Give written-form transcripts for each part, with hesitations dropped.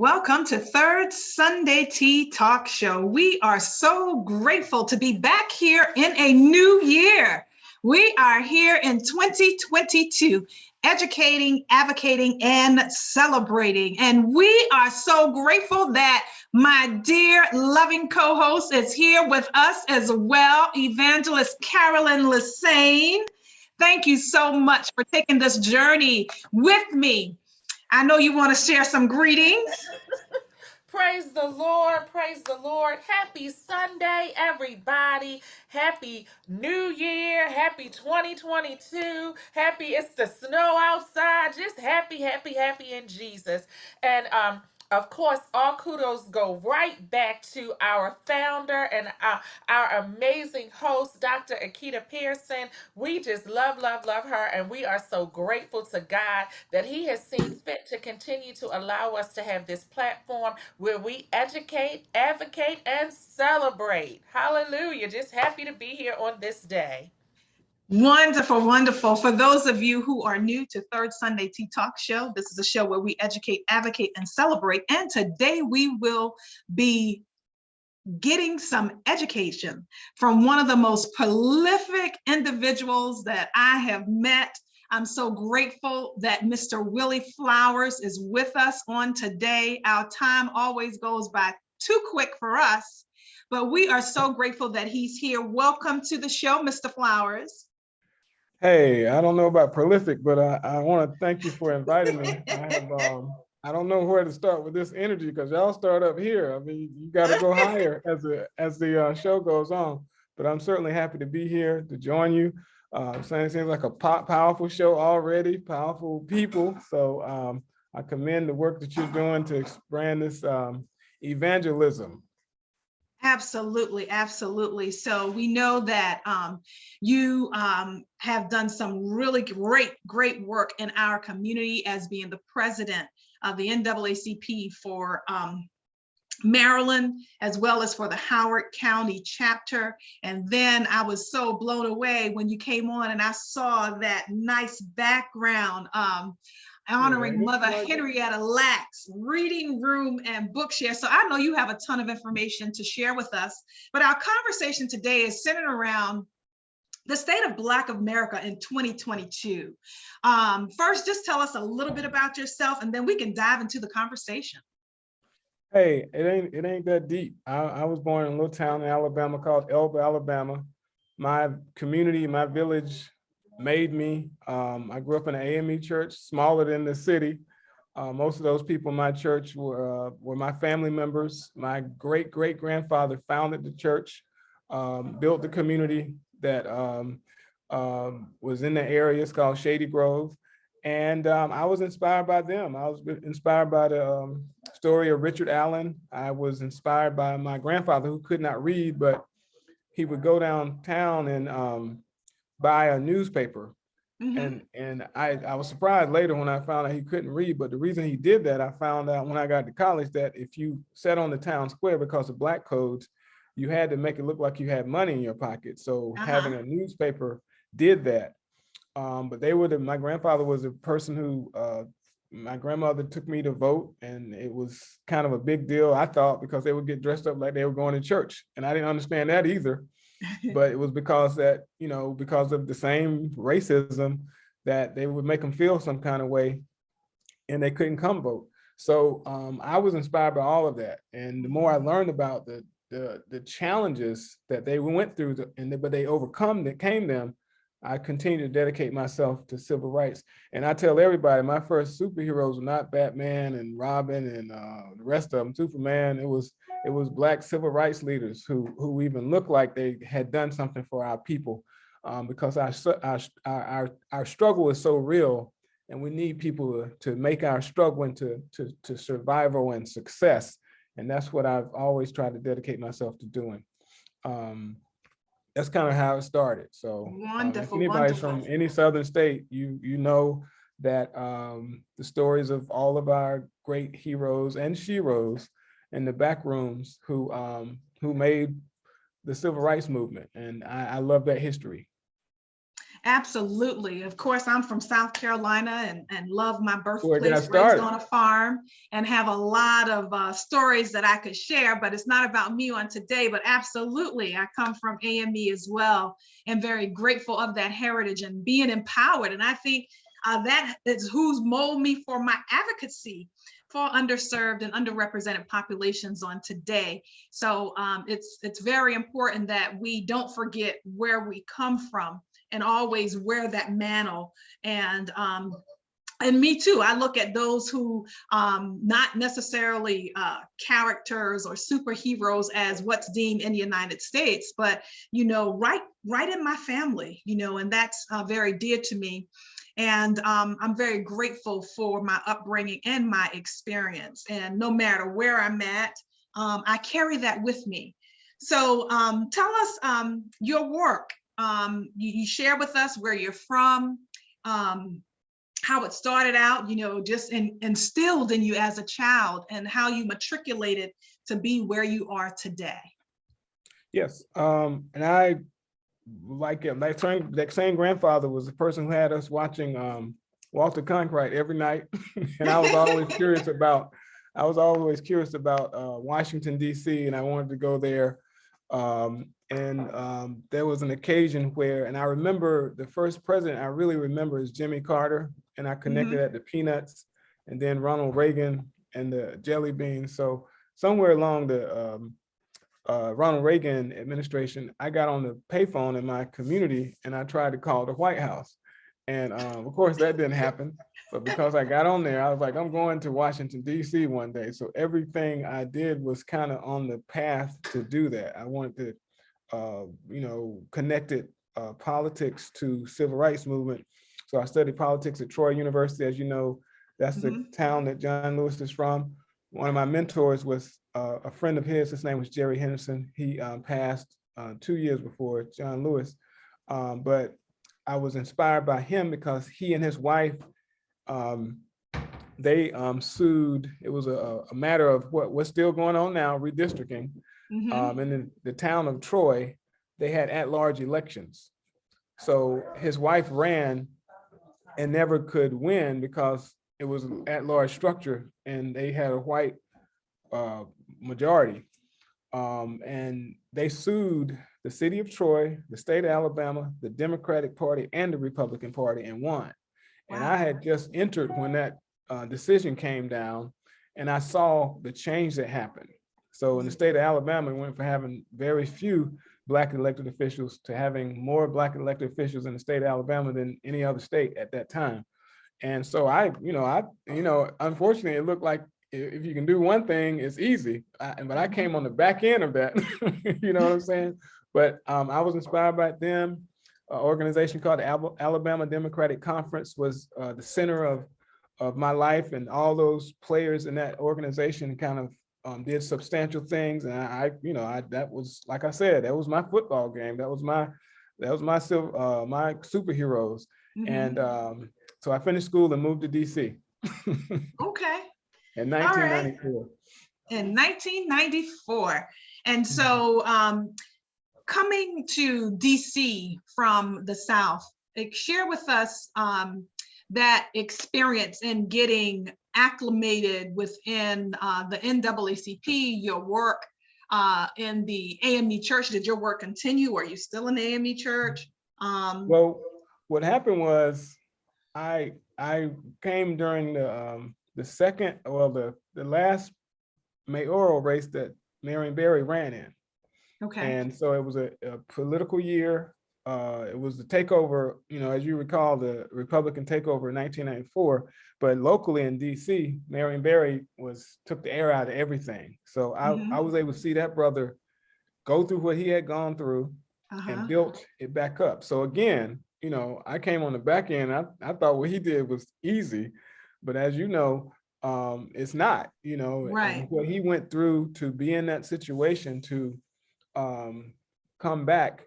Welcome to Third Sunday Tea Talk Show. We are so grateful to be back here in a new year. We are here in 2022, educating, advocating, and celebrating. And we are so grateful that my dear loving co-host is here with us as well, Evangelist Carolyn Lassane. Thank you so much for taking this journey with me. I know you want to share some greetings. Praise the Lord. Praise the Lord. Happy Sunday, everybody. Happy New Year. Happy 2022. Happy it's the snow outside. Just happy in Jesus. And of course, all kudos go right back to our founder and our amazing host, Dr. Akita Pearson. We just love her, and we are so grateful to God that He has seen fit to continue to allow us to have this platform where we educate, advocate, and celebrate. Hallelujah. Just happy to be here on this day. Wonderful, wonderful. For those of you who are new to Third Sunday Tea Talk Show, this is a show where we educate, advocate, and celebrate. And today we will be getting some education from one of the most prolific individuals that I have met. I'm so grateful that Mr. Willie Flowers is with us on today. Our time always goes by too quick for us, but we are so grateful that he's here. Welcome to the show, Mr. Flowers. Hey, I don't know about prolific, but I want to thank you for inviting me. I don't know where to start with this energy because y'all start up here. I mean, you got to go higher as the show goes on. But I'm certainly happy to be here to join you. It seems like a powerful show already, powerful people. So I commend the work that you're doing to expand this evangelism. Absolutely, absolutely. So we know that you have done some really great work in our community as being the president of the NAACP for Maryland, as well as for the Howard County chapter. And then I was so blown away when you came on and I saw that nice background honoring Mother Henrietta Lacks, reading room and bookshare. So I know you have a ton of information to share with us, but our conversation today is centered around the state of Black America in 2022. First, just tell us a little bit about yourself and then we can dive into the conversation. Hey, it ain't that deep. I was born in a little town in Alabama called Elba, Alabama. My community, my village made me. I grew up in an AME church, smaller than the city. Most of those people in my church were my family members. My great-great-grandfather founded the church, built the community that was in the area. It's called Shady Grove. And I was inspired by them. I was inspired by the story of Richard Allen. I was inspired by my grandfather who could not read, but he would go downtown and buy a newspaper. Mm-hmm. And I was surprised later when I found out he couldn't read, but the reason he did that, I found out when I got to college that if you sat on the town square because of Black codes, you had to make it look like you had money in your pocket. So having a newspaper did that. But my grandfather was a person who, my grandmother took me to vote, and it was kind of a big deal, I thought, because they would get dressed up like they were going to church. And I didn't understand that either. But it was because that, because of the same racism that they would make them feel some kind of way and they couldn't come vote. So I was inspired by all of that. And the more I learned about the challenges that they went through, but they overcame them, I continue to dedicate myself to civil rights. And I tell everybody, my first superheroes were not Batman and Robin and the rest of them, Superman. It was Black civil rights leaders who even looked like they had done something for our people, because our struggle is so real, and we need people to make our struggle into survival and success. And that's what I've always tried to dedicate myself to doing. That's kind of how it started. So wonderful, if anybody's wonderful. from any southern state, you know that the stories of all of our great heroes and sheroes in the back rooms who made the civil rights movement. And I love that history. Absolutely. Of course, I'm from South Carolina and love my Where it got birthplace, raised started. on a farm, and have a lot of stories that I could share, but it's not about me on today. But absolutely, I come from AME as well, and very grateful of that heritage and being empowered. And I think that is who's molded me for my advocacy for underserved and underrepresented populations on today. So it's very important that we don't forget where we come from and always wear that mantle. And me too, I look at those who not necessarily characters or superheroes as what's deemed in the United States, but right in my family, and that's very dear to me. And I'm very grateful for my upbringing and my experience. And no matter where I'm at, I carry that with me. So tell us your work. You share with us where you're from, how it started out, just instilled in you as a child, and how you matriculated to be where you are today. Yes, and I like him. That same grandfather was the person who had us watching Walter Cronkite every night, and I was always curious about. Washington D.C. and I wanted to go there. There was an occasion where, and I remember the first president I really remember is Jimmy Carter, and I connected at the Peanuts, and then Ronald Reagan and the Jelly Beans. So somewhere along the Ronald Reagan administration, I got on the payphone in my community and I tried to call the White House. And of course that didn't happen, but because I got on there, I was like, I'm going to Washington, D.C. one day. So everything I did was kind of on the path to do that. I wanted to, connected politics to civil rights movement. So I studied politics at Troy University. As you know, that's the town that John Lewis is from. One of my mentors was a friend of his name was Jerry Henderson. He passed 2 years before John Lewis. But I was inspired by him because he and his wife, they sued. It was a matter of what's still going on now, redistricting. In the town of Troy, they had at-large elections. So his wife ran and never could win because it was an at-large structure and they had a white majority. And they sued the city of Troy, the state of Alabama, the Democratic Party, and the Republican Party, and won. Wow. And I had just entered when that decision came down, and I saw the change that happened. So in the state of Alabama, we went from having very few Black elected officials to having more Black elected officials in the state of Alabama than any other state at that time. And so unfortunately, it looked like if you can do one thing, it's easy. But I came on the back end of that, you know what I'm saying? But I was inspired by them. An organization called the Alabama Democratic Conference was the center of my life, and all those players in that organization kind of did substantial things. And that was, like I said, that was my football game. That was my superheroes. And so I finished school and moved to DC. Okay. In 1994. In 1994. And so coming to DC from the South, share with us that experience in getting acclimated within the NAACP, your work in the AME Church. Did your work continue? Are you still in the AME Church? Well, what happened was I came during the last mayoral race that Marion Barry ran in. Okay. And so it was a political year. It was the takeover, as you recall, the Republican takeover in 1994. But locally in DC, Marion Barry took the air out of everything. So I was able to see that brother go through what he had gone through and built it back up. So again, I came on the back end. I thought what he did was easy, but as you know, it's not, right. And what he went through to be in that situation, to come back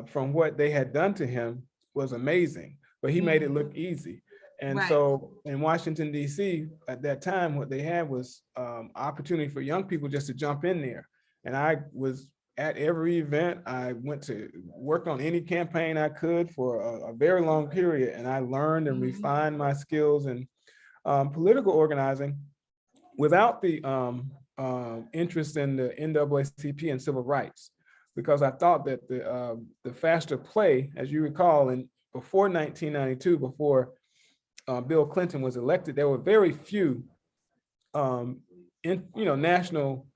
from what they had done to him was amazing, but he made it look easy. And so in Washington, D.C. at that time, what they had was opportunity for young people just to jump in there. And I was at every event. I went to work on any campaign I could for a very long period, and I learned and Mhm. refined my skills in political organizing without the interest in the NAACP and civil rights, because I thought that the faster play, as you recall, and before 1992, before Bill Clinton was elected, there were very few national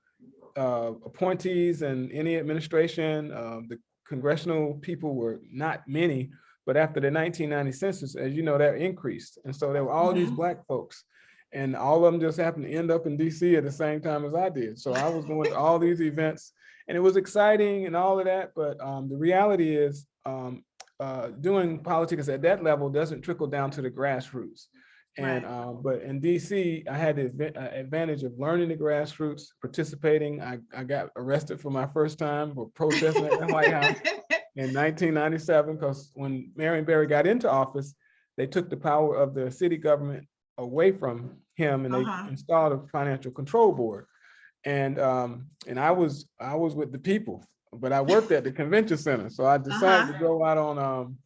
appointees in any administration. The congressional people were not many, but after the 1990 census, as you know, that increased. And so there were all these Mhm. Black folks, and all of them just happened to end up in DC at the same time as I did. So I was going to all these events, and it was exciting and all of that. But the reality is, doing politics at that level doesn't trickle down to the grassroots. And but in DC, I had the advantage of learning the grassroots, participating. I got arrested for my first time for protesting at the White House in 1997, because when Marion Barry got into office, they took the power of the city government away from him, and they installed a financial control board. And I was with the people, but I worked at the convention center, so I decided to go out on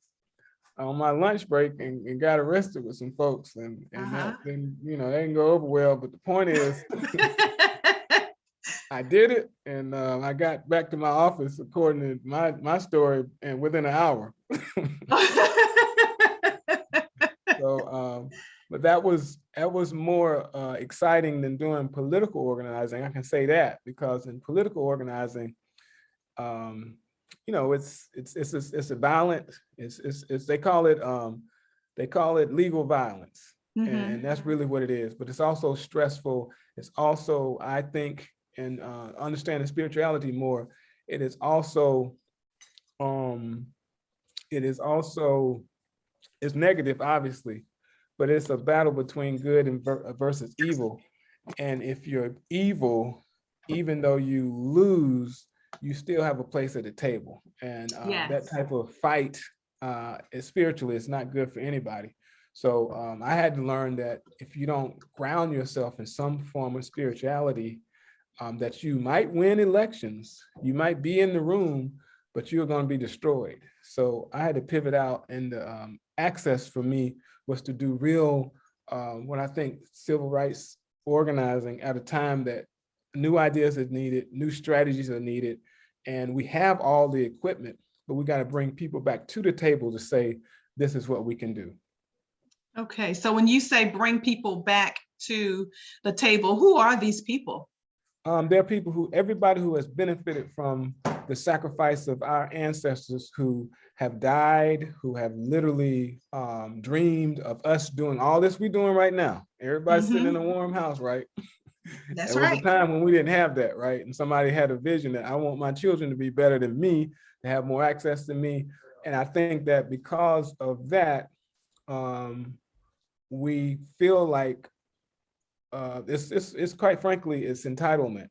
my lunch break and got arrested with some folks, and that then, you know, they didn't go over well. But the point is, I did it, and I got back to my office, according to my story, and within an hour. So, but that was more exciting than doing political organizing. I can say that, because in political organizing, you know, it's a violent. It's they call it legal violence, and that's really what it is. But it's also stressful. It's also, I think, and understanding spirituality more, it is also it's negative, obviously, but it's a battle between good and versus evil. And if you're evil, even though you lose, you still have a place at the table. And that type of fight is spiritually, it's not good for anybody. So I had to learn that if you don't ground yourself in some form of spirituality, that you might win elections, you might be in the room, but you're going to be destroyed. So I had to pivot out, and the access for me was to do real, what I think, civil rights organizing at a time that new ideas are needed, new strategies are needed, and we have all the equipment, but we got to bring people back to the table to say, this is what we can do. Okay, so when you say bring people back to the table, who are these people? There are people everybody who has benefited from the sacrifice of our ancestors, who have died, who have literally dreamed of us doing all this we're doing right now. Everybody's sitting in a warm house, right? That's there was right. a time when we didn't have that, right? And somebody had a vision that I want my children to be better than me, to have more access to me. And I think that because of that, we feel like it's quite frankly, it's entitlement.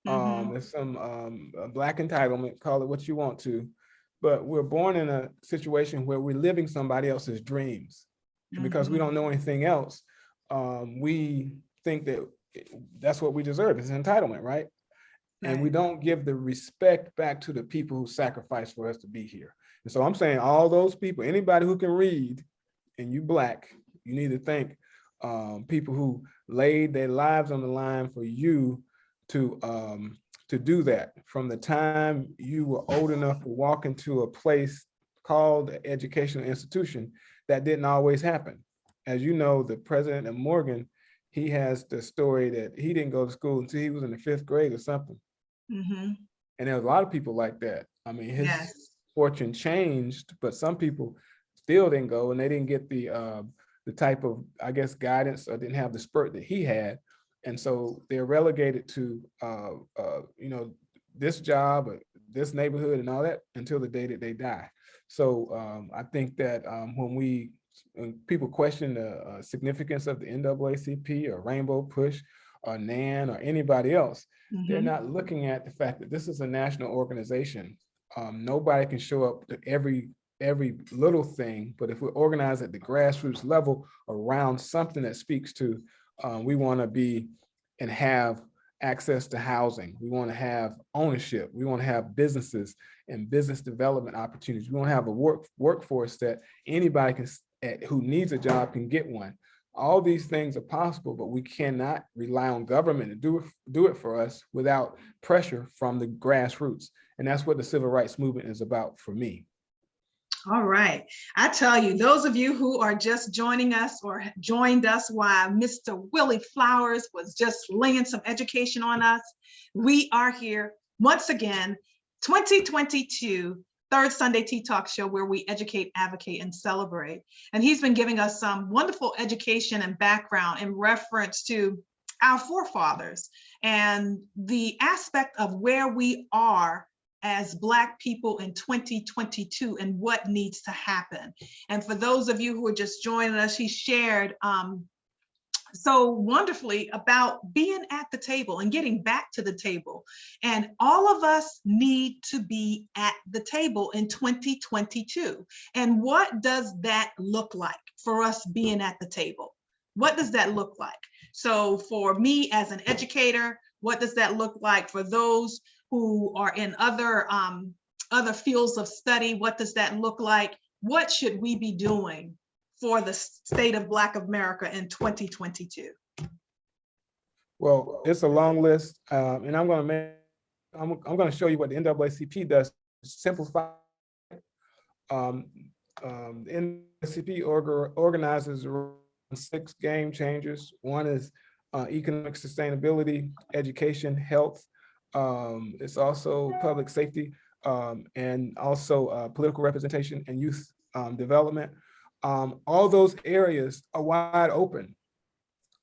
There's some Black entitlement, call it what you want to, but we're born in a situation where we're living somebody else's dreams. And because we don't know anything else, we think that that's what we deserve. It's entitlement, right? And we don't give the respect back to the people who sacrificed for us to be here. And so I'm saying all those people, anybody who can read, and you Black, you need to thank people who laid their lives on the line for you to do that. From the time you were old enough to walk into a place called an educational institution, that didn't always happen. As you know, the president of Morgan, he has the story that he didn't go to school until he was in the 5th grade or something. And there was a lot of people like that. I mean, his fortune changed, but some people still didn't go, and they didn't get the type of, I guess, guidance, or didn't have the spurt that he had. And so they're relegated to, you know, this job, or this neighborhood and all that until the day that they die. So I think that when people question the significance of the NAACP or Rainbow Push or NAN or anybody else, they're not looking at the fact that this is a national organization. Nobody can show up to every little thing, but if we're organized at the grassroots level around something that speaks to, we want to be and have access to housing. We want to have ownership. We want to have businesses and business development opportunities. We want to have a workforce that anybody who needs a job can get one. All these things are possible, but we cannot rely on government to do it for us without pressure from the grassroots. And that's what the civil rights movement is about for me. All right. I tell you, those of you who are just joining us or joined us while Mr. Willie Flowers was just laying some education on us, we are here once again, 2022, Third Sunday Tea Talk Show, where we educate, advocate, and celebrate. And he's been giving us some wonderful education and background in reference to our forefathers and the aspect of where we are as Black people in 2022 and what needs to happen. And for those of you who are just joining us, he shared so wonderfully about being at the table and getting back to the table. And all of us need to be at the table in 2022. And what does that look like for us being at the table? What does that look like? So for me as an educator, what does that look like for those who are in other fields of study? What does that look like? What should we be doing for the state of Black America in 2022? Well, it's a long list, and I'm going to show you what the NAACP does to simplify. The NAACP organizes around 6 game changers. One is economic sustainability, education, health. It's also public safety, and also political representation and youth development. All those areas are wide open,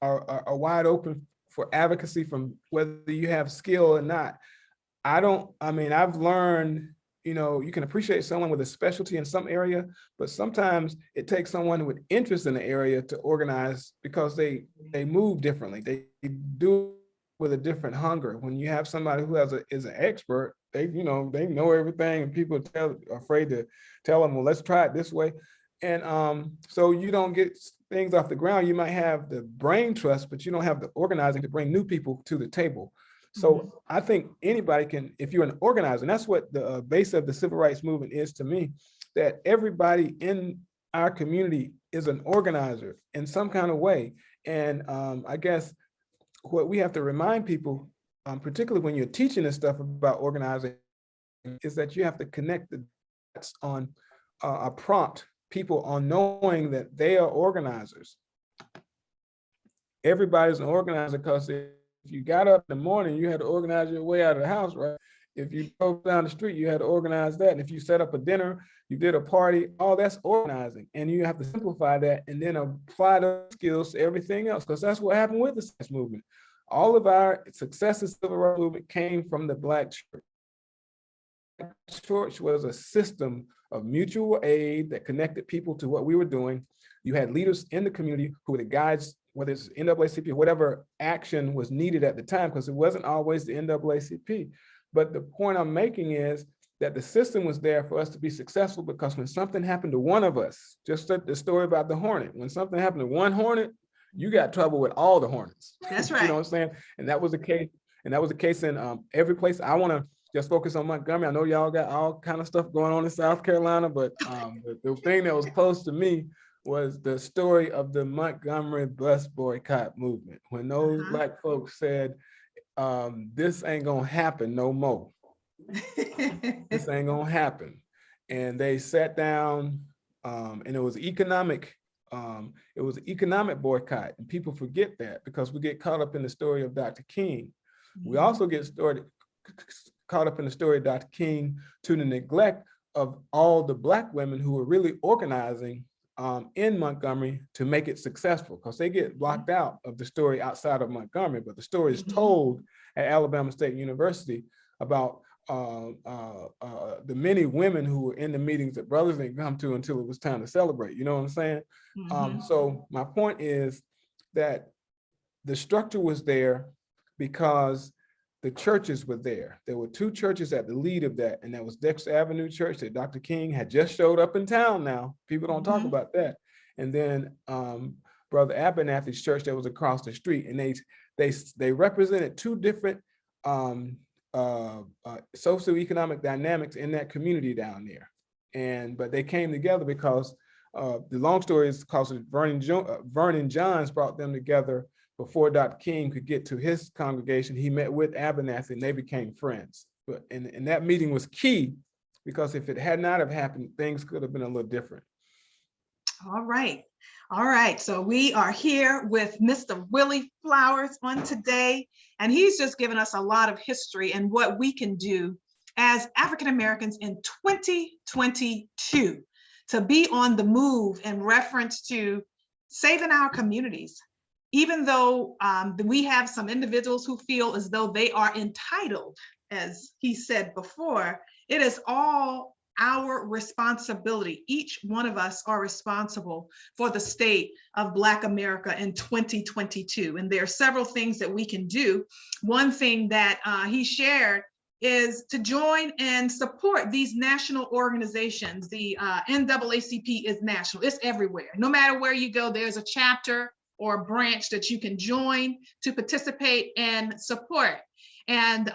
are wide open for advocacy from whether you have skill or not. I've learned, you can appreciate someone with a specialty in some area, but sometimes it takes someone with interest in the area to organize because they move differently. They do with a different hunger. When you have somebody who is an expert, they know everything, and people are afraid to tell them, well, let's try it this way. And so you don't get things off the ground. You might have the brain trust, but you don't have the organizing to bring new people to the table. So I think anybody can, if you're an organizer, and that's what the base of the civil rights movement is to me, that everybody in our community is an organizer in some kind of way. And I guess what we have to remind people, particularly when you're teaching this stuff about organizing, is that you have to connect the dots on a prompt people on knowing that they are organizers. Everybody's an organizer, because if you got up in the morning, you had to organize your way out of the house, right? If you drove down the street, you had to organize that. And if you set up a dinner, you did a party, all that's organizing. And you have to simplify that and then apply those skills to everything else, because that's what happened with the civil rights movement. All of our success in the civil rights movement came from the Black church. The church was a system of mutual aid that connected people to what we were doing. You had leaders in the community who were the guides, whether it's NAACP or whatever action was needed at the time, because it wasn't always the NAACP. But the point I'm making is that the system was there for us to be successful, because when something happened to one of us, just like the story about the hornet, when something happened to one hornet, you got trouble with all the hornets. That's right. You know what I'm saying? And that was the case. And that was the case in every place. I want to just focus on Montgomery. I know y'all got all kind of stuff going on in South Carolina, but the thing that was close to me was the story of the Montgomery bus boycott movement. When those Black folks said, this ain't gonna happen no more. This ain't gonna happen. And they sat down, and it was economic boycott. And people forget that because we get caught up in the story of Dr. King. We also get caught up in the story of Dr. King to the neglect of all the Black women who were really organizing in Montgomery to make it successful, because they get blocked out of the story outside of Montgomery, but the story is told at Alabama State University about the many women who were in the meetings that brothers didn't come to until it was time to celebrate. You know what I'm saying? So my point is that the structure was there because the churches were there. There were 2 churches at the lead of that, and that was Dexter Avenue Church that Dr. King had just showed up in town now. People don't talk about that. And then Brother Abernathy's church that was across the street, and they represented two different socioeconomic dynamics in that community down there. But they came together because the long story is because Vernon Johns brought them together before Dr. King could get to his congregation. He met with Abernathy and they became friends. And that meeting was key, because if it had not have happened, things could have been a little different. All right. All right. So we are here with Mr. Willie Flowers on today, and he's just given us a lot of history and what we can do as African Americans in 2022 to be on the move in reference to saving our communities. Even though we have some individuals who feel as though they are entitled, as he said before, it is all our responsibility. Each one of us are responsible for the state of Black America in 2022. And there are several things that we can do. One thing that he shared is to join and support these national organizations. The NAACP is national, it's everywhere. No matter where you go, there's a chapter or a branch that you can join to participate and support. And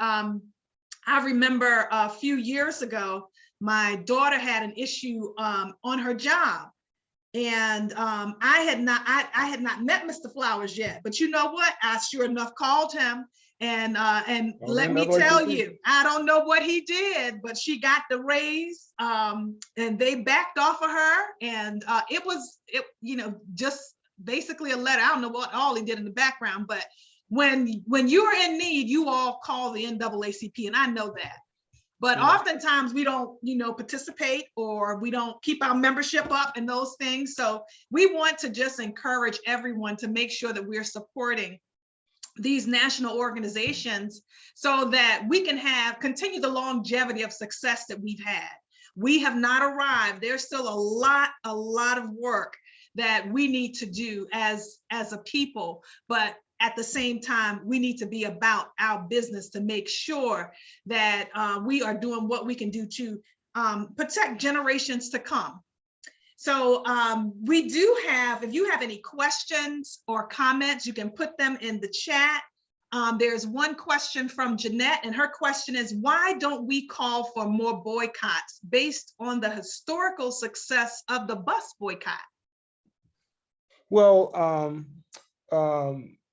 I remember a few years ago, my daughter had an issue on her job. And I had not met Mr. Flowers yet, but you know what? I sure enough called him, and let me tell you, I don't know what he did, but she got the raise, and they backed off of her, and it was just basically a letter. I don't know what all he did in the background, but when you are in need, you all call the NAACP, and I know that. But oftentimes we don't, participate, or we don't keep our membership up and those things. So we want to just encourage everyone to make sure that we're supporting these national organizations so that we can continue the longevity of success that we've had. We have not arrived. There's still a lot of work that we need to do as a people, but at the same time, we need to be about our business to make sure that we are doing what we can do to protect generations to come. So we do have, if you have any questions or comments, you can put them in the chat. There's one question from Jeanette, and her question is, why don't we call for more boycotts based on the historical success of the bus boycott? Well,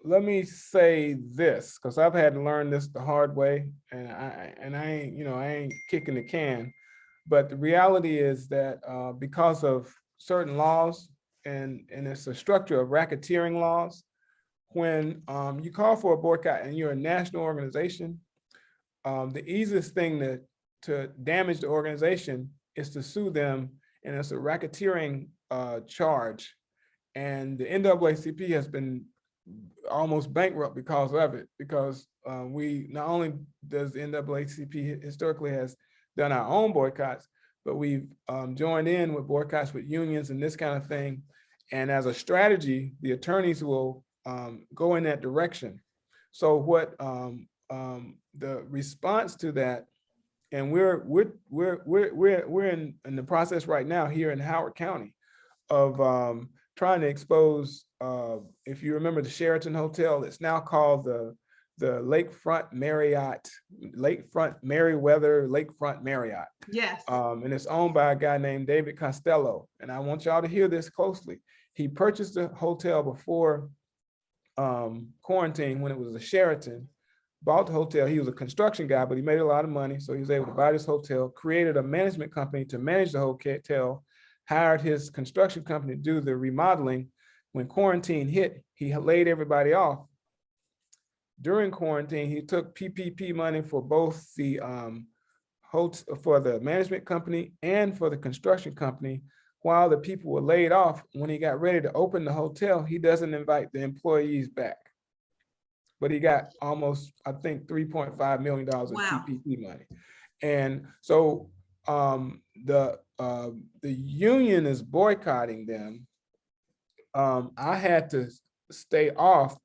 let me say this, because I've had to learn this the hard way, and I ain't kicking the can. But the reality is that because of certain laws, and it's a structure of racketeering laws, when you call for a boycott and you're a national organization, the easiest thing to damage the organization is to sue them, and it's a racketeering charge. And the NAACP has been almost bankrupt because of it, because we not only does the NAACP historically has done our own boycotts, but we've joined in with boycotts with unions and this kind of thing. And as a strategy, the attorneys will go in that direction. So what the response to that, and we're in the process right now here in Howard County of trying to expose, if you remember the Sheraton Hotel, it's now called the Lakefront Marriott, Meriwether Lakefront Marriott. Yes. And it's owned by a guy named David Costello. And I want y'all to hear this closely. He purchased the hotel before quarantine, when it was a Sheraton, bought the hotel. He was a construction guy, but he made a lot of money. So he was able to buy this hotel, created a management company to manage the hotel, hired his construction company to do the remodeling. When quarantine hit, he laid everybody off. During quarantine, he took PPP money for both the for the management company and for the construction company. While the people were laid off, when he got ready to open the hotel, he doesn't invite the employees back. But he got almost, I think, $3.5 million of PPP money. And so the union is boycotting them. I had to stay off,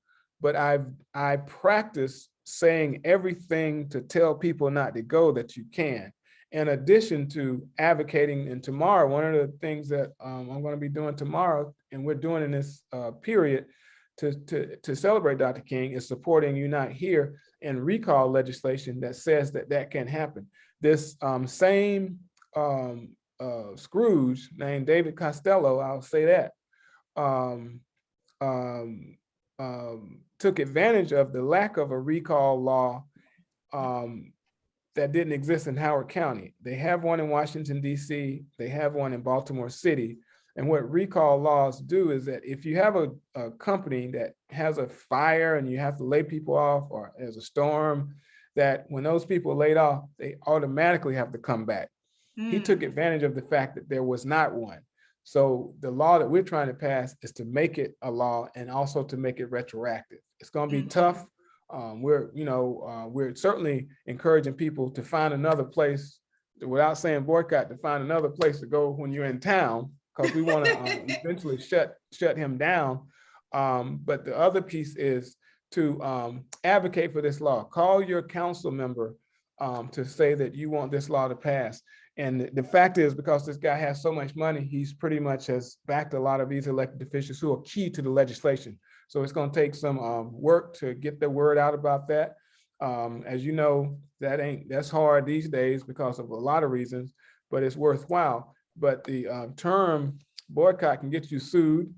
but I practice saying everything to tell people not to go that you can, in addition to advocating. And tomorrow, one of the things that I'm going to be doing tomorrow, and we're doing in this period, to celebrate Dr. King is supporting Unite Here and recall legislation that says that that can happen. This same Scrooge named David Costello, I'll say that, took advantage of the lack of a recall law that didn't exist in Howard County. They have one in Washington, D.C. They have one in Baltimore City. And what recall laws do is that if you have a company that has a fire and you have to lay people off, or there's a storm, that when those people are laid off, they automatically have to come back. He took advantage of the fact that there was not one. So the law that we're trying to pass is to make it a law and also to make it retroactive. It's going to be tough. We're certainly encouraging people to find another place, without saying boycott, to find another place to go when you're in town, because we want to eventually shut him down. But the other piece is to advocate for this law. Call your council member to say that you want this law to pass. And the fact is, because this guy has so much money, he's pretty much has backed a lot of these elected officials who are key to the legislation. So it's going to take some work to get the word out about that. As you know, that's hard these days because of a lot of reasons, but it's worthwhile. But the term boycott can get you sued.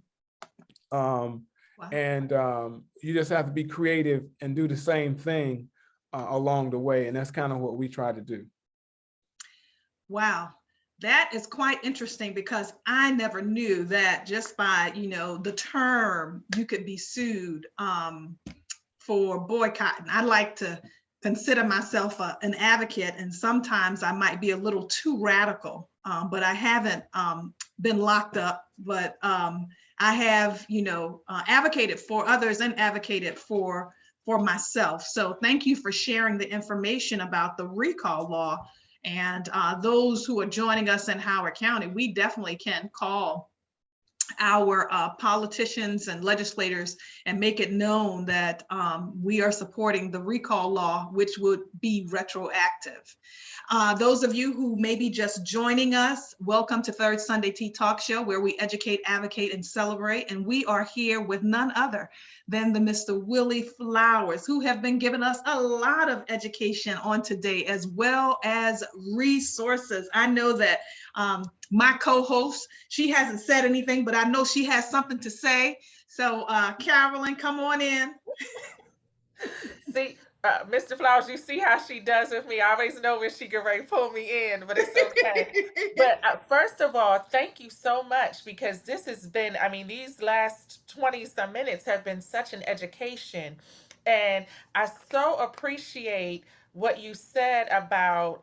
Wow. And you just have to be creative and do the same thing along the way. And that's kind of what we try to do. Wow, that is quite interesting, because I never knew that just by, the term, you could be sued for boycotting. I like to consider myself an advocate, and sometimes I might be a little too radical, but I haven't been locked up, but I have, advocated for others and advocated for myself. So thank you for sharing the information about the recall law. And those who are joining us in Howard County, we definitely can call our politicians and legislators and make it known that we are supporting the recall law, which would be retroactive. Those of you who may be just joining us, welcome to Third Sunday Tea Talk Show, where we educate, advocate, and celebrate. And we are here with none other than the Mr. Willie Flowers, who have been giving us a lot of education on today, as well as resources. I know that my co-host, she hasn't said anything, but I know she has something to say. So Carolyn, come on in. See, Mr. Flowers, you see how she does with me. I always know when she can ready pull me in, but it's okay. But first of all, thank you so much, because this has been, these last 20 some minutes have been such an education. And I so appreciate what you said about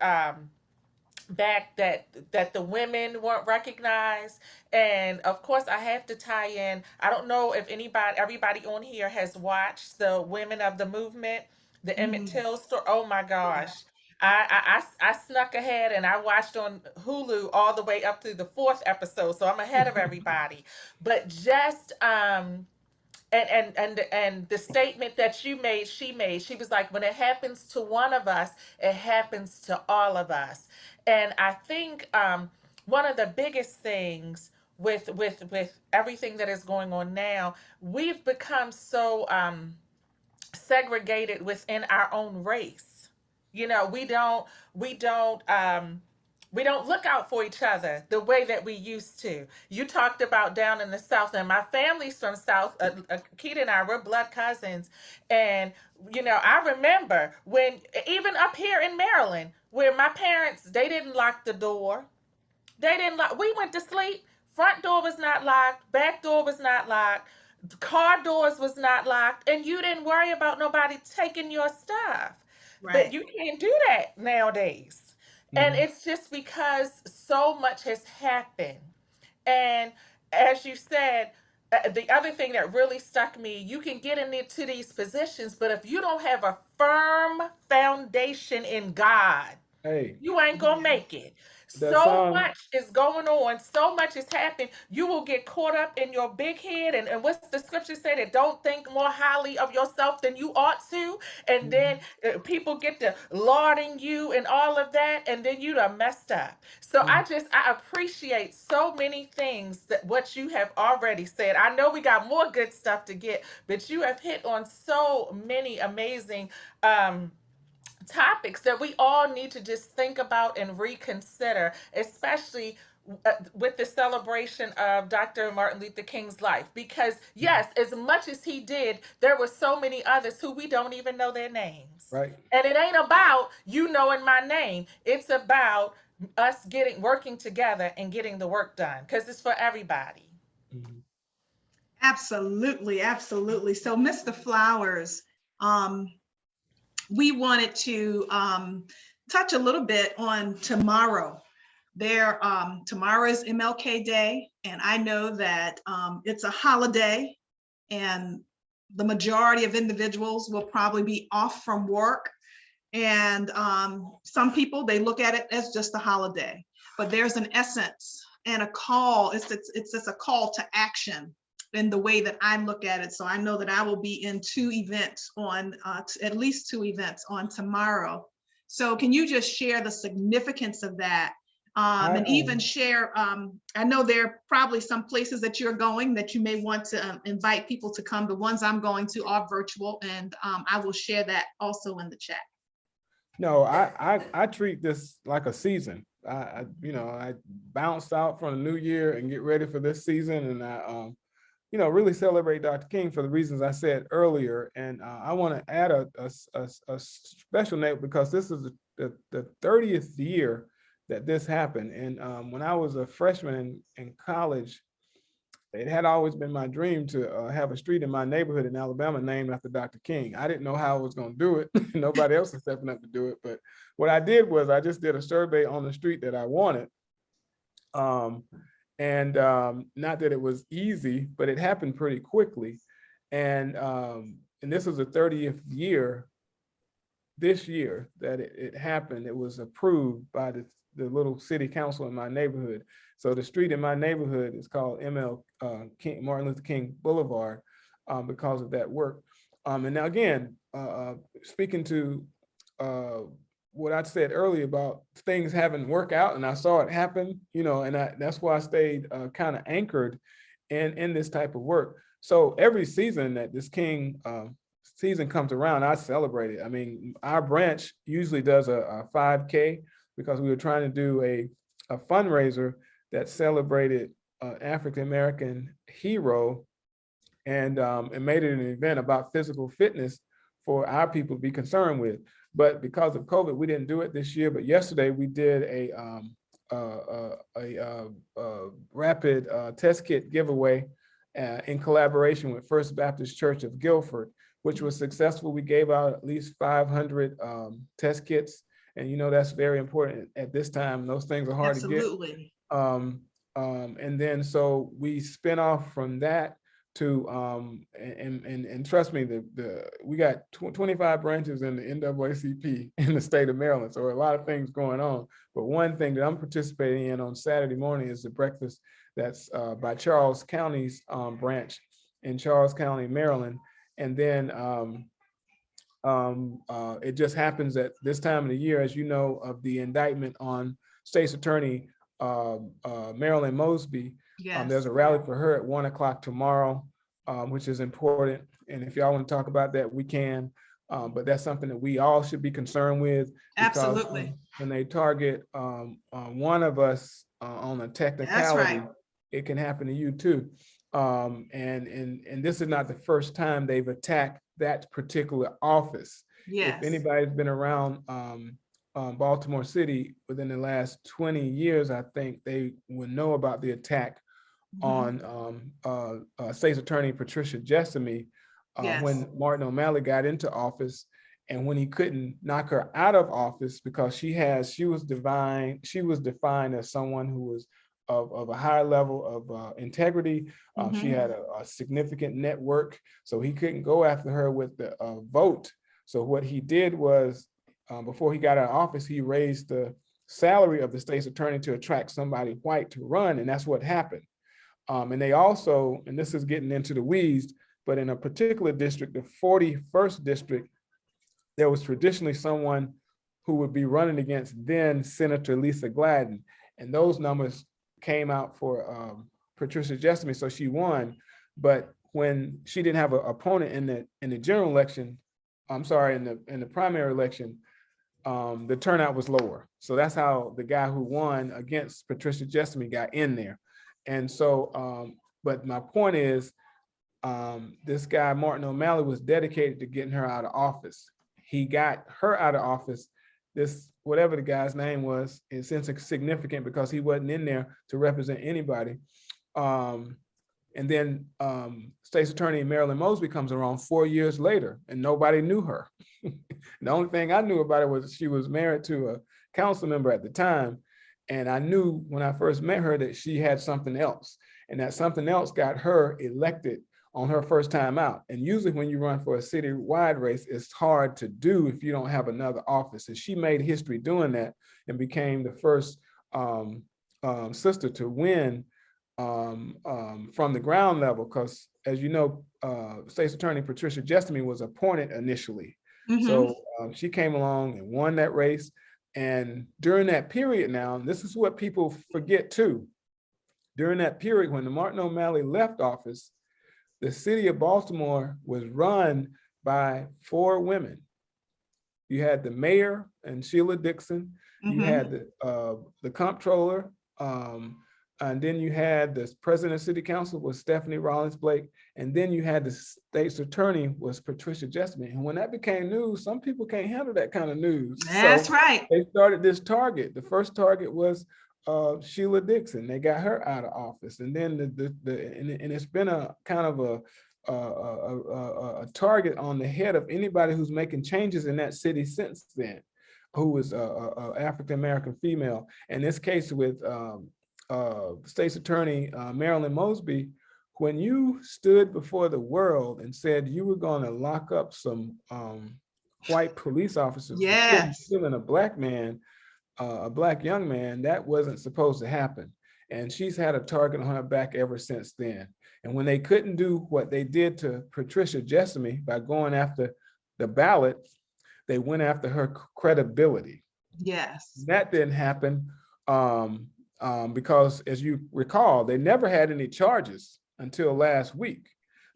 back that the women weren't recognized. And of course I have to tie in, I don't know if everybody on here has watched the Women of the Movement, the Emmett Till story. Oh my gosh. I snuck ahead and I watched on Hulu all the way up through the 4th episode, so I'm ahead of everybody. But just and the statement that she was like, when it happens to one of us, it happens to all of us. And I think one of the biggest things with everything that is going on now, we've become so segregated within our own race. We don't look out for each other the way that we used to. You talked about down in the South, and my family's from South. Keita and I, we're blood cousins. And, I remember when, even up here in Maryland, where my parents, they didn't lock the door. We went to sleep. Front door was not locked. Back door was not locked. Car doors was not locked. And you didn't worry about nobody taking your stuff. Right. But you can't do that nowadays. And it's just because so much has happened. And as you said, the other thing that really stuck me, you can get into these positions, but if you don't have a firm foundation in God, you ain't gonna make it. that So song. much is going on, so much is happening. You will get caught up in your big head. And what's the scripture say? That don't think more highly of yourself than you ought to. And then people get to lauding you and all of that. And then you done messed up. So I appreciate so many things that what you have already said. I know we got more good stuff to get, but you have hit on so many amazing topics that we all need to just think about and reconsider, especially with the celebration of Dr. Martin Luther King's life. Because, yes, as much as he did, there were so many others who we don't even know their names. Right. And it ain't about you knowing my name, it's about us working together and getting the work done, because it's for everybody. Mhm. Absolutely, absolutely. So, Mr. Flowers, we wanted to touch a little bit on tomorrow. Tomorrow is MLK Day, and I know that it's a holiday, and the majority of individuals will probably be off from work. And some people, they look at it as just a holiday, but there's an essence and a call. It's just a call to action in the way that I look at it. So I know that I will be in two events on, at least two events on tomorrow. So can you just share the significance of that? And even share, I know there are probably some places that you're going that you may want to invite people to come. The ones I'm going to are virtual, and I will share that also in the chat. No, I treat this like a season. I bounce out from the new year and get ready for this season, and I really celebrate Dr. King for the reasons I said earlier. And I want to add a special note, because this is the 30th year that this happened. And when I was a freshman in college, it had always been my dream to have a street in my neighborhood in Alabama named after Dr. King. I didn't know how I was going to do it. Nobody else was stepping up to do it. But what I did was I just did a survey on the street that I wanted. Not that it was easy, but it happened pretty quickly. And this was the 30th year, this year, that it happened. It was approved by the little city council in my neighborhood. So the street in my neighborhood is called Martin Luther King Boulevard, because of that work. And now again, speaking to what I said earlier about things having worked out, and I saw it happen, and that's why I stayed kind of anchored in this type of work. So every season that this King season comes around, I celebrate it. I mean, our branch usually does a 5K, because we were trying to do a fundraiser that celebrated African-American hero, and made it an event about physical fitness for our people to be concerned with. But because of COVID, we didn't do it this year. But yesterday we did a rapid test kit giveaway in collaboration with First Baptist Church of Guilford, which was successful. We gave out at least 500 test kits. And that's very important at this time. Those things are hard to get. Absolutely. And then so we spin off from that to and trust me, we got 25 branches in the NAACP in the state of Maryland. So a lot of things going on. But one thing that I'm participating in on Saturday morning is the breakfast that's by Charles County's branch in Charles County, Maryland. And then it just happens at this time of the year, as you know, of the indictment on State's Attorney Marilyn Mosby. Yes. There's a rally for her at 1 o'clock tomorrow, which is important. And if y'all want to talk about that, we can. But that's something that we all should be concerned with. Absolutely. When they target one of us on a technicality, That's right. It can happen to you too. And this is not the first time they've attacked that particular office. Yes. If anybody's been around Baltimore City within the last 20 years, I think they would know about the attack on State's Attorney Patricia Jessamy when Martin O'Malley got into office, and when he couldn't knock her out of office because she was defined as someone who was of a high level of integrity. She had a significant network, so he couldn't go after her with the vote. So what he did was, before he got out of office, he raised the salary of the state's attorney to attract somebody white to run, and that's what happened. And they also, and this is getting into the weeds, but in a particular district, the 41st district, there was traditionally someone who would be running against then Senator Lisa Gladden. And those numbers came out for Patricia Jessamy, so she won. But when she didn't have an opponent in the general election, I'm sorry, in the primary election, the turnout was lower. So that's how the guy who won against Patricia Jessamy got in there. And so, but my point is, this guy, Martin O'Malley, was dedicated to getting her out of office. He got her out of office. This, whatever the guy's name was, is insignificant because he wasn't in there to represent anybody. And then State's Attorney Marilyn Mosby comes around 4 years later, and nobody knew her. The only thing I knew about her was she was married to a council member at the time. And I knew when I first met her that she had something else, and that something else got her elected on her first time out. And usually when you run for a city-wide race, it's hard to do if you don't have another office. And she made history doing that and became the first sister to win from the ground level, because as you know, State's Attorney Patricia Jessamy was appointed initially. So she came along and won that race. And during that period now, and this is what people forget too, during that period when the Martin O'Malley left office, the city of Baltimore was run by 4 women. You had the mayor and Sheila Dixon, you had the comptroller, and then you had the president of city council was Stephanie Rollins Blake, and then you had the state's attorney was Patricia Jessamy. And when that became news, some people can't handle that kind of news. That's right. They started this target. The first target was Sheila Dixon. They got her out of office, and then and it's been a kind of a target on the head of anybody who's making changes in that city since then, who was a African American female. In this case with State's Attorney Marilyn Mosby, when you stood before the world and said you were going to lock up some white police officers, yes, killing a black man, a black young man, that wasn't supposed to happen. And she's had a target on her back ever since then. And when they couldn't do what they did to Patricia Jessamy by going after the ballot, they went after her credibility. Yes. That didn't happen because, as you recall, they never had any charges until last week.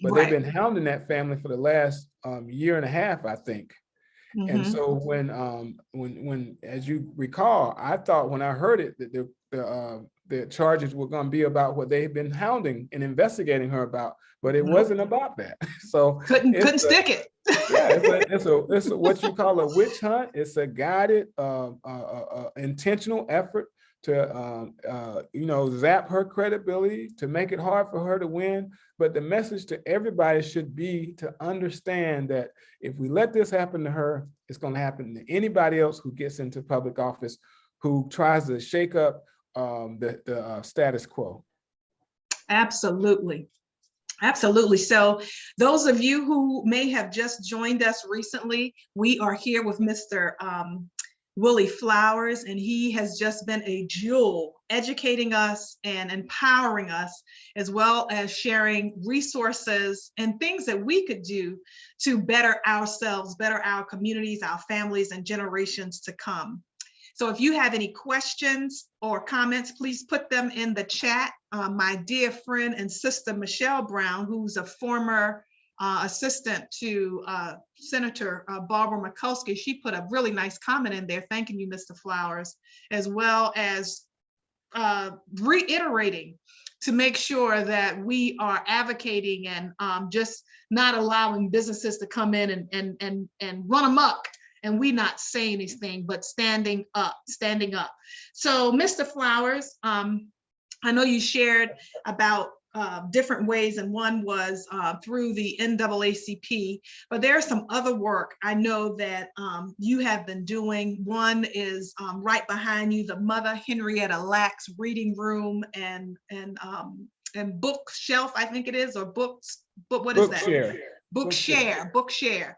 But they've been hounding that family for the last year and a half, I think. And so when, as you recall, I thought when I heard it that the charges were going to be about what they've been hounding and investigating her about, but it wasn't about that. So couldn't stick it. Yeah, it's a what you call a witch hunt. It's a guided, intentional effort to zap her credibility, to make it hard for her to win. But the message to everybody should be to understand that if we let this happen to her, it's going to happen to anybody else who gets into public office, who tries to shake up the status quo. Absolutely. Absolutely. So those of you who may have just joined us recently, we are here with Mr. Willie Flowers, and he has just been a jewel educating us and empowering us, as well as sharing resources and things that we could do to better ourselves, better our communities, our families, and generations to come. So if you have any questions or comments, please put them in the chat. My dear friend and sister, Michelle Brown, who's a former assistant to Senator Barbara Mikulski, she put a really nice comment in there, thanking you, Mr. Flowers, as well as reiterating to make sure that we are advocating and just not allowing businesses to come in and run amok, and we not saying anything, but standing up. So Mr. Flowers, I know you shared about different ways, and one was through the NAACP, but there's some other work I know that you have been doing. One is right behind you, the Mother Henrietta Lacks Reading Room and Bookshelf, I think it is, or books, but what is that? Bookshare.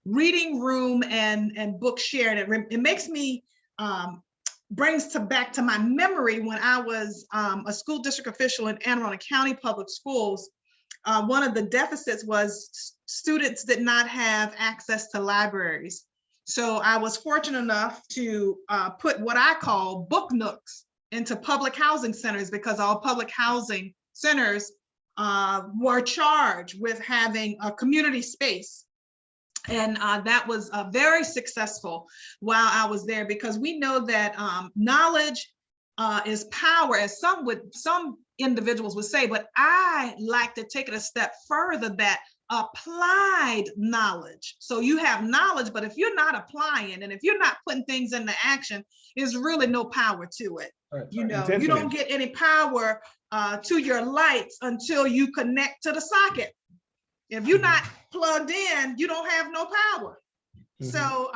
Reading Room and Bookshare. And it makes me brings back to my memory when I was a school district official in Anne Arundel County Public Schools. One of the deficits was students did not have access to libraries. So I was fortunate enough to put what I call book nooks into public housing centers, because all public housing centers were charged with having a community space. And that was very successful while I was there, because we know that knowledge is power, as some individuals would say, but I like to take it a step further, that applied knowledge. So you have knowledge, but if you're not applying and if you're not putting things into action, there's really no power to it. Right. You know, you don't get any power to your lights until you connect to the socket. If you're not plugged in, you don't have no power. So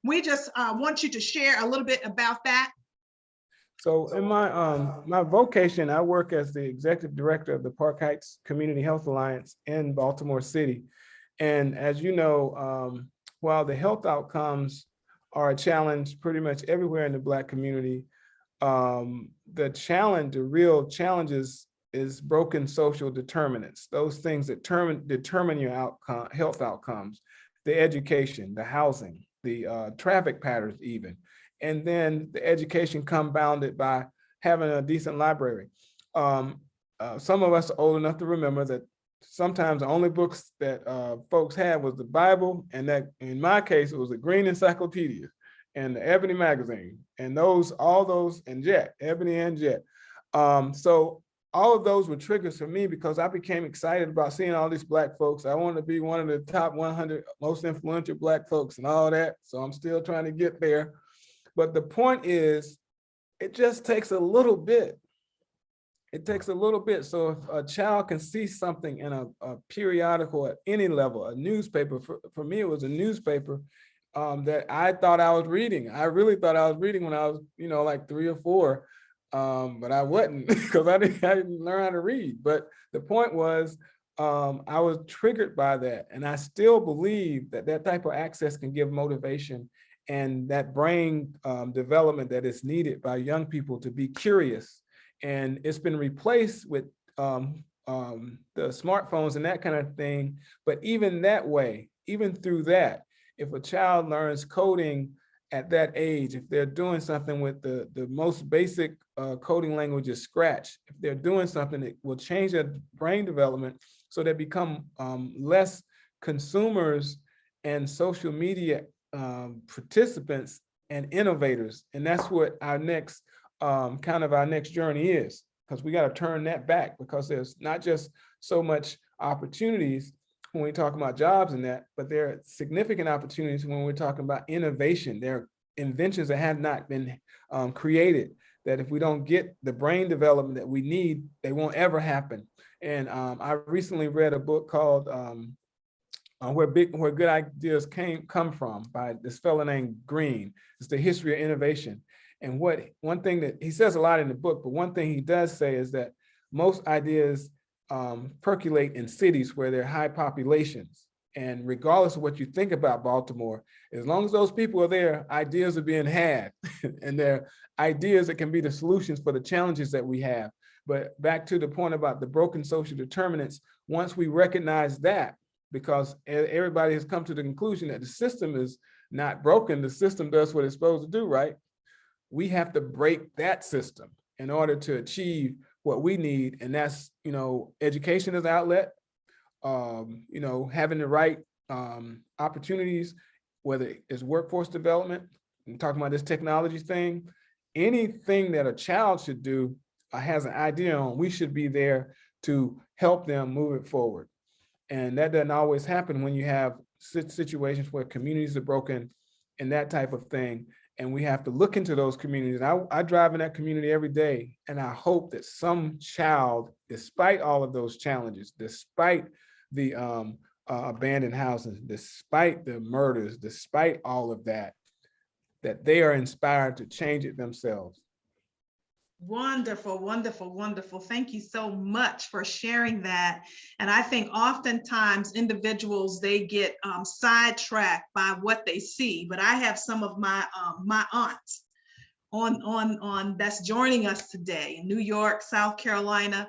we just want you to share a little bit about that. So in my vocation, I work as the executive director of the Park Heights Community Health Alliance in Baltimore City. And as you know, while the health outcomes are a challenge pretty much everywhere in the Black community, the real challenges is broken social determinants, those things that determine your outcome, health outcomes, the education, the housing, the traffic patterns even. And then the education compounded by having a decent library. Some of us are old enough to remember that sometimes the only books that folks had was the Bible, and that in my case, it was the Green Encyclopedia and the Ebony magazine, and all those, and Jet, Ebony and Jet. So all of those were triggers for me, because I became excited about seeing all these Black folks. I wanted to be one of the top 100 most influential Black folks and all that. So I'm still trying to get there. But the point is, it just takes a little bit. It takes a little bit. So if a child can see something in a periodical at any level, a newspaper, for me, it was a newspaper that I thought I was reading. I really thought I was reading when I was, like 3 or 4, but I wasn't, because I didn't learn how to read. But the point was, I was triggered by that. And I still believe that that type of access can give motivation and that brain development that is needed by young people to be curious. And it's been replaced with the smartphones and that kind of thing. But even that way, even through that, if a child learns coding at that age, if they're doing something with the most basic coding language is Scratch, if they're doing something that will change their brain development so they become less consumers and social media participants and innovators. And that's what our next our next journey is, because we got to turn that back, because there's not just so much opportunities when we talk about jobs and that, but there are significant opportunities when we're talking about innovation. There are inventions that have not been created, that if we don't get the brain development that we need, they won't ever happen. And I recently read a book called Where Good Ideas Come From by this fellow named Green. It's the history of innovation. And one thing that he says a lot in the book, but one thing he does say is that most ideas percolate in cities where there are high populations. And regardless of what you think about Baltimore, as long as those people are there, ideas are being had. And they're ideas that can be the solutions for the challenges that we have. But back to the point about the broken social determinants, once we recognize that, because everybody has come to the conclusion that the system is not broken, the system does what it's supposed to do, right? We have to break that system in order to achieve what we need. And that's, education as an outlet, having the right opportunities, whether it's workforce development, I'm talking about this technology thing, anything that a child should do has an idea on, we should be there to help them move it forward. And that doesn't always happen when you have situations where communities are broken and that type of thing. And we have to look into those communities. I drive in that community every day, and I hope that some child, despite all of those challenges, despite the abandoned houses, despite the murders, despite all of that, that they are inspired to change it themselves. Wonderful, wonderful, wonderful. Thank you so much for sharing that. And I think oftentimes individuals, they get sidetracked by what they see. But I have some of my aunts on that's joining us today in New York, South Carolina.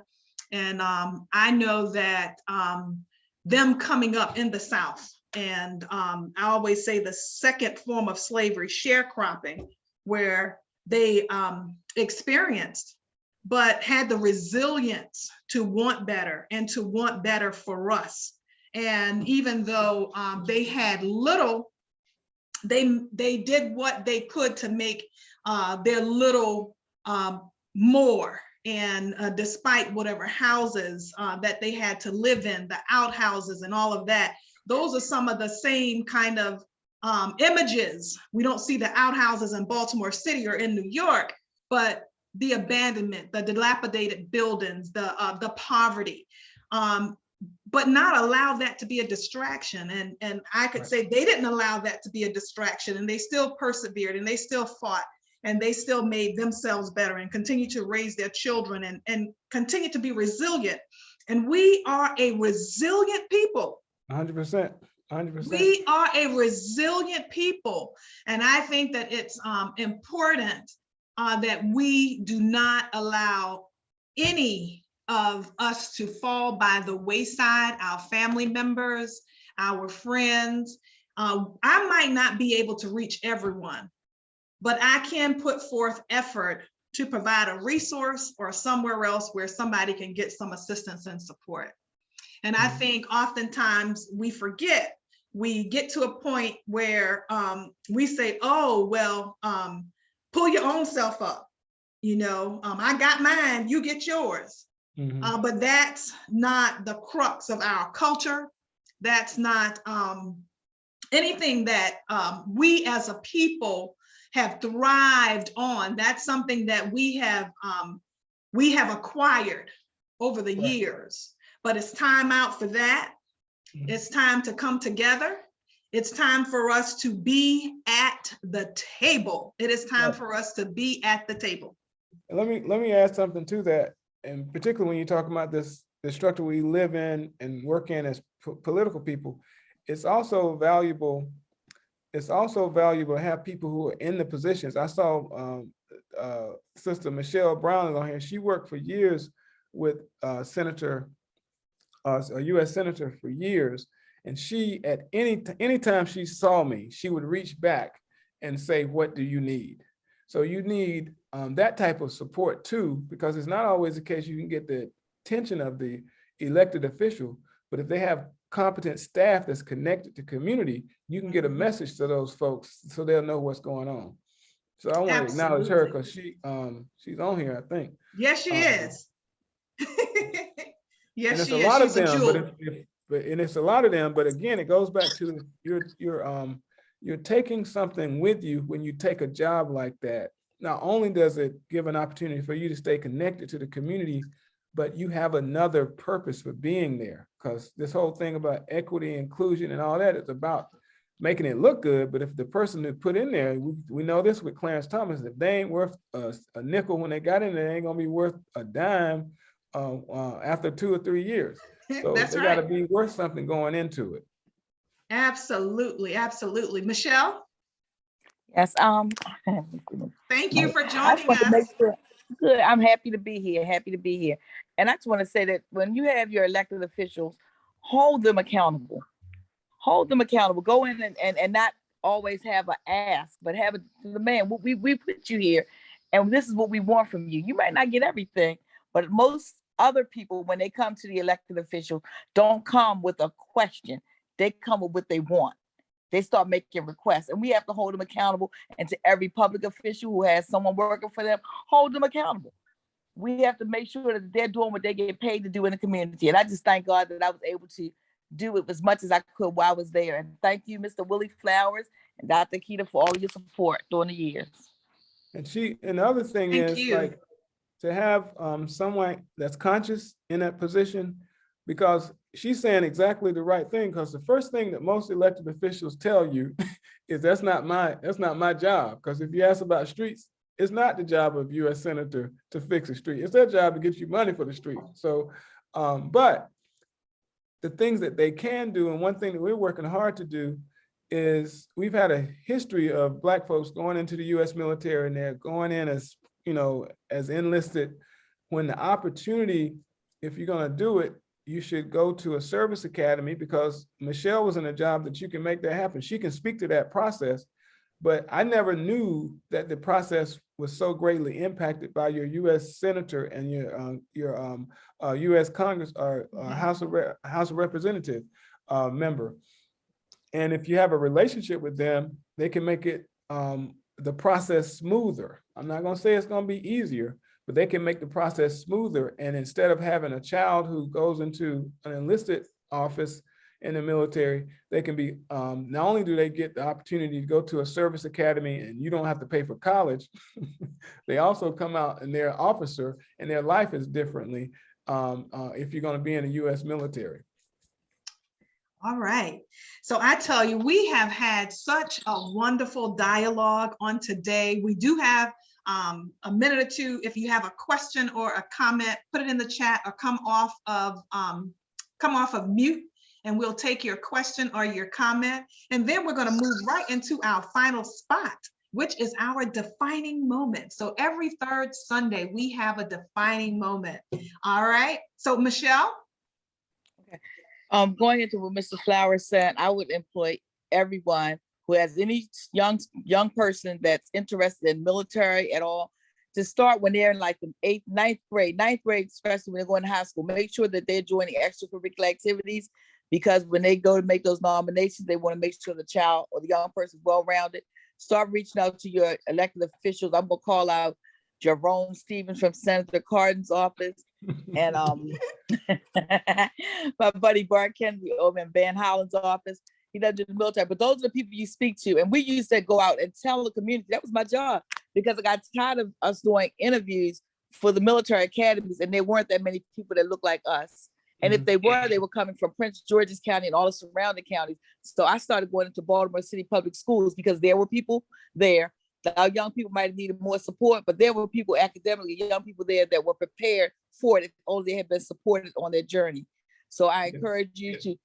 And I know that them coming up in the South, and I always say the second form of slavery, sharecropping, where they experienced, but had the resilience to want better and to want better for us. And even though they had little, they did what they could to make their little more. And despite whatever houses that they had to live in, the outhouses and all of that, those are some of the same kind of images. We don't see the outhouses in Baltimore City or in New York, but the abandonment, the dilapidated buildings, the poverty, but not allow that to be a distraction. And I could say they didn't allow that to be a distraction, and they still persevered, and they still fought, and they still made themselves better and continue to raise their children and continue to be resilient. And we are a resilient people. 100%. 100%. We are a resilient people. And I think that it's important that we do not allow any of us to fall by the wayside, our family members, our friends. I might not be able to reach everyone, but I can put forth effort to provide a resource or somewhere else where somebody can get some assistance and support. And I think oftentimes we forget, we get to a point where we say, oh, well, pull your own self up. You know, I got mine, you get yours. But that's not the crux of our culture. That's not anything that we as a people have thrived on. That's something that we have acquired over the years. But it's time out for that. It's time to come together. It's time for us to be at the table. It is time for us to be at the table. Let me add something to that, and particularly when you talk about the structure we live in and work in as political people, it's also valuable. It's also valuable to have people who are in the positions. I saw Sister Michelle Brown is on here. She worked for years with a U.S. Senator for years. And she, at any time she saw me, she would reach back and say, what do you need? So you need that type of support too, because it's not always the case you can get the attention of the elected official, but if they have competent staff that's connected to community, you can get a message to those folks so they'll know what's going on. So I want to acknowledge her because she's on here, I think. Yes, she is. Yes, she is. A lot of She's a them, jewel. and it's a lot of them, but again, it goes back to you're taking something with you when you take a job like that. Not only does it give an opportunity for you to stay connected to the community, but you have another purpose for being there, because this whole thing about equity, inclusion, and all that is about making it look good. But if the person that put in there, we know this with Clarence Thomas, if they ain't worth a nickel when they got in there, they ain't gonna be worth a dime after 2 or 3 years. So That's they right. got to be worth something going into it. Absolutely, absolutely. Michelle? Yes, Thank you for I joining just want to make us. sure. Good, I'm happy to be here, And I just want to say that when you have your elected officials, hold them accountable. Go in and not always have an ask, but have the man, we put you here, and this is what we want from you. You might not get everything, but most other people, when they come to the elected official, don't come with a question. They come with what they want. They start making requests, and we have to hold them accountable. And to every public official who has someone working for them, hold them accountable. We have to make sure that they're doing what they get paid to do in the community. And I just thank God that I was able to do it as much as I could while I was there. And thank you, Mr. Willie Flowers and Dr. Keita, for all your support during the years. And the other thing Thank is you. like to have someone that's conscious in that position, because she's saying exactly the right thing. Because the first thing that most elected officials tell you is that's not my job. Because if you ask about streets, it's not the job of U.S. Senator to fix a street. It's their job to get you money for the street. So, but the things that they can do, and one thing that we're working hard to do is we've had a history of Black folks going into the U.S. military, and they're going in as, as enlisted, when the opportunity, if you're going to do it, you should go to a service academy, because Michelle was in a job that you can make that happen. She can speak to that process, but I never knew that the process was so greatly impacted by your U.S. senator and your U.S. Congress or House of Representative member. And if you have a relationship with them, they can make it the process smoother. I'm not going to say it's going to be easier, but they can make the process smoother. And instead of having a child who goes into an enlisted office in the military, they can be, not only do they get the opportunity to go to a service academy and you don't have to pay for college, they also come out and they're an officer and their life is differently if you're going to be in the U.S. military. All right. So I tell you, we have had such a wonderful dialogue on today. We do have a minute or two. If you have a question or a comment, put it in the chat or come off of mute, and we'll take your question or your comment. And then we're going to move right into our final spot, which is our defining moment. So every third Sunday, we have a defining moment. All right. So Michelle. Going into what Mr. Flowers said, I would employ everyone who has any young person that's interested in military at all to start when they're in like the 8th, 9th grade, especially when they're going to high school. Make sure that they're joining extracurricular activities, because when they go to make those nominations, they want to make sure the child or the young person is well-rounded. Start reaching out to your elected officials. I'm gonna call out Jerome Stevens from Senator Cardin's office, and my buddy Bart Kennedy over in Van Hollen's office. He doesn't do the military, but those are the people you speak to. And we used to go out and tell the community. That was my job, because I got tired of us doing interviews for the military academies, and there weren't that many people that looked like us. And if they were coming from Prince George's County and all the surrounding counties. So I started going into Baltimore City Public Schools, because there were people there. Our young people might have needed more support, but there were people academically, young people there that were prepared for it if only they had been supported on their journey. So I encourage you to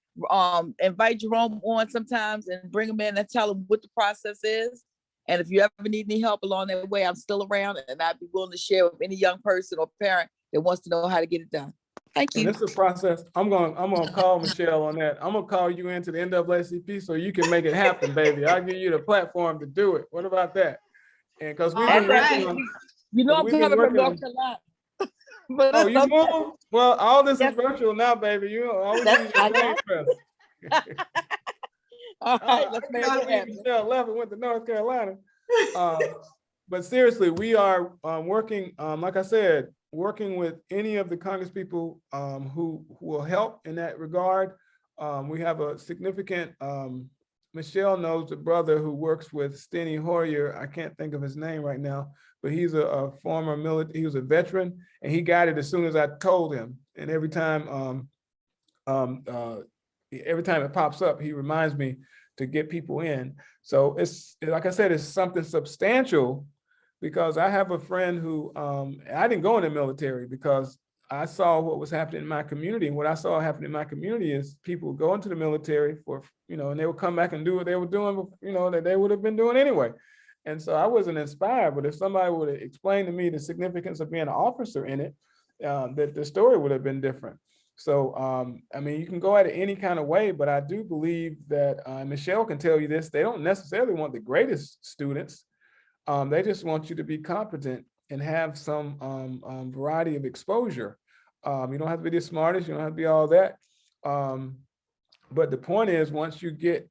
invite Jerome on sometimes and bring him in and tell him what the process is. And if you ever need any help along that way, I'm still around, and I'd be willing to share with any young person or parent that wants to know how to get it done. Thank you. And this is a process. I'm gonna call Michelle on that. I'm gonna call you into the NAACP so you can make it happen, baby. I'll give you the platform to do it. What about that? And because we've been working on, I'm coming from North Carolina. Oh, you moved? Well, all this is virtual now, baby. You always need your name press. All right, let's make it happen. Michelle left and went to North Carolina. But seriously, we are working, like I said, working with any of the Congress people who will help in that regard. We have a significant, Michelle knows the brother who works with Steny Hoyer. I can't think of his name right now, but he's a former military, he was a veteran, and he got it as soon as I told him. And every time it pops up, he reminds me to get people in. So it's, like I said, it's something substantial, because I have a friend who, I didn't go in the military because I saw what was happening in my community. And what I saw happening in my community is people would go into the military for, and they would come back and do what they were doing, that they would have been doing anyway. And so I wasn't inspired, but if somebody would have explained to me the significance of being an officer in it, that the story would have been different. So, I mean, you can go at it any kind of way, but I do believe that, Michelle can tell you this, they don't necessarily want the greatest students. They just want you to be competent and have some variety of exposure. You don't have to be the smartest, you don't have to be all that. But the point is, once you get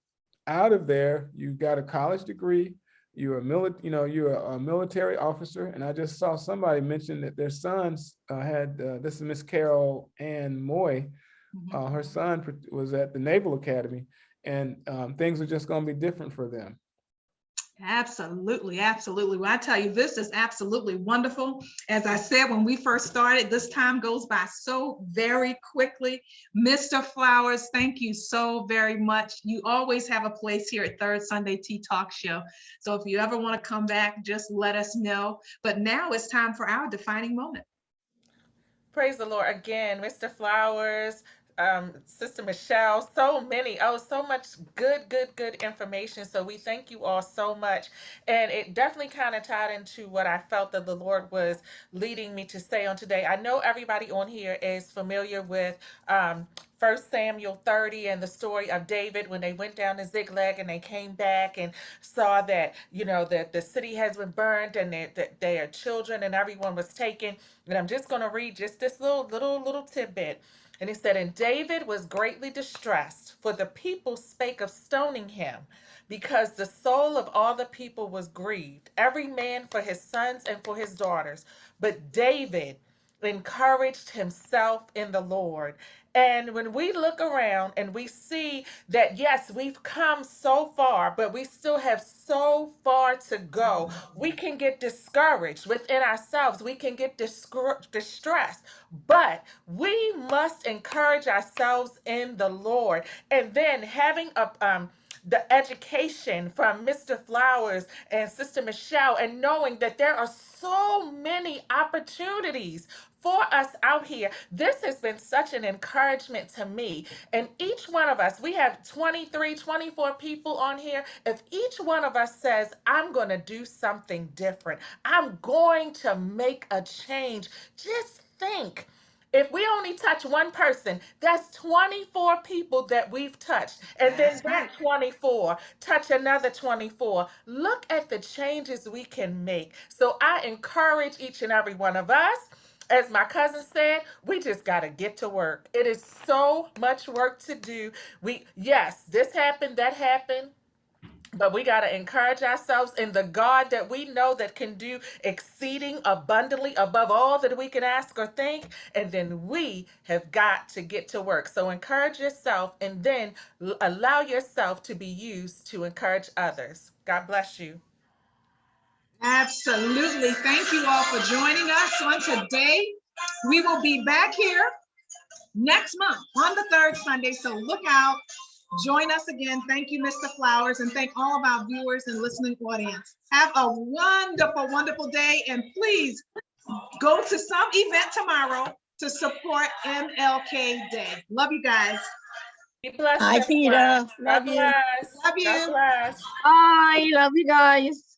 out of there, you've got a college degree, you're a military officer. And I just saw somebody mention that their sons had, this is Miss Carol Ann Moy, her son was at the Naval Academy, and things are just gonna be different for them. Absolutely, absolutely. Well, I tell you, this is absolutely wonderful. As I said, when we first started, this time goes by so very quickly. Mr. Flowers, thank you so very much. You always have a place here at Third Sunday Tea Talk Show. So if you ever want to come back, just let us know. But now it's time for our defining moment. Praise the Lord again, Mr. Flowers. Sister Michelle, so many, so much good information. So we thank you all so much. And it definitely kind of tied into what I felt that the Lord was leading me to say on today. I know everybody on here is familiar with 1 Samuel 30 and the story of David when they went down to Ziklag and they came back and saw that, that the city has been burned and their children and everyone was taken. And I'm just going to read just this little tidbit. And he said, and David was greatly distressed, for the people spake of stoning him, because the soul of all the people was grieved, every man for his sons and for his daughters. But David encouraged himself in the Lord. And when we look around and we see that, yes, we've come so far, but we still have so far to go, we can get discouraged within ourselves. We can get distressed, but we must encourage ourselves in the Lord. And then having the education from Mr. Flowers and Sister Michelle, and knowing that there are so many opportunities for us out here. This has been such an encouragement to me. And each one of us, we have 23, 24 people on here. If each one of us says, I'm going to do something different, I'm going to make a change, just think. If we only touch one person, that's 24 people that we've touched. And then that 24 touch another 24. Look at the changes we can make. So I encourage each and every one of us. As my cousin said, we just got to get to work. It is so much work to do. Yes, this happened, that happened. But we got to encourage ourselves in the God that we know that can do exceeding abundantly above all that we can ask or think. And then we have got to get to work. So encourage yourself and then allow yourself to be used to encourage others. God bless you. Absolutely. Thank you all for joining us on today. We will be back here next month on the third Sunday. So look out. Join us again. Thank you, Mr. Flowers, and thank all of our viewers and listening audience. Have a wonderful, wonderful day. And please go to some event tomorrow to support MLK Day. Love you guys. Be blessed. Hi, Peter. Love God you. bless. Love you. God bless. Bye. Love you guys.